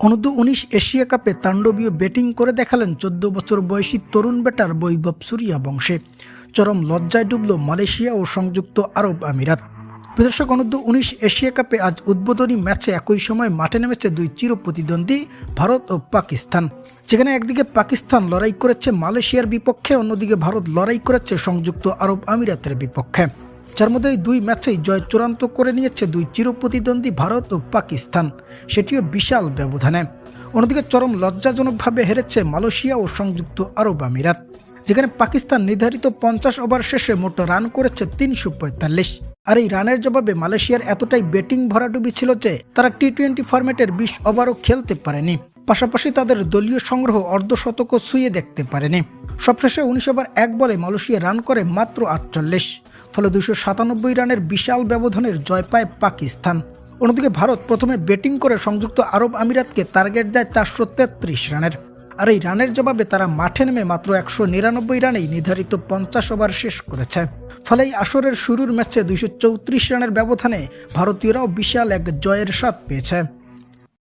অনূর্ধ্ব-19 Asia কাপে তাণ্ডবীয় batting করে দেখালেন 14 বছর বয়সী তরুণ ব্যাটার বৈভব সূর্যবংশী। চরম লজ্জায় ডুবল মালয়েশিয়া ও সংযুক্ত আরব আমিরাত। দর্শক, অনূর্ধ্ব-19 এশিয়া কাপে আজ উদ্বোধনী ম্যাচে একই সময় মাঠে নেমেছে দুই চিরপ্রতিদ্বন্দ্বী ভারত ও পাকিস্তান। যেখানে একদিকে পাকিস্তান লড়াই করেছে মালয়েশিয়ার বিপক্ষে, অন্যদিকে ভারত লড়াই করেছে সংযুক্ত আরব আমিরাতের বিপক্ষে। যার মধ্যে এই দুই ম্যাচেই জয় চূড়ান্ত করে নিয়েছে দুই চিরপ্রতিদ্বন্দ্বী ভারত ও পাকিস্তান, সেটিও বিশাল ব্যবধানে। অন্যদিকে চরম লজ্জাজনকভাবে হেরেছে মালয়েশিয়া ও সংযুক্ত আরব আমিরাত, যেখানে পাকিস্তান নির্ধারিত 50 ওভার শেষে মোট রান করেছে 345। আর এই রানের জবাবে মালয়েশিয়ার এতটাই ব্যাটিং ভরাডুবি ছিল যে তারা টি-20 ফরম্যাটের 20 ওভারও খেলতে পারেনি। পাশাপাশি তাদের দলীয় সংগ্রহ অর্ধশতকও ছুঁয়ে দেখতে পারেনি। সবশেষে 19 ওভার 1 বলে মালয়েশিয়া রান করে মাত্র 48, ফলে 297 রানের বিশাল ব্যবধানের জয় পায় পাকিস্তান। অন্যদিকে ভারত প্রথমে ব্যাটিং করে সংযুক্ত আরব আমিরাতকে টার্গেট দেয় 433 রানের। আর এই রানের জবাবে তারা মাঠে নেমে মাত্র 199 রানেই নির্ধারিত 50 ওভার শেষ করেছে। ফলে এই আসরের শুরুর ম্যাচে 234 রানের ব্যবধানে ভারতীয়রাও বিশাল এক জয়ের স্বাদ পেয়েছে।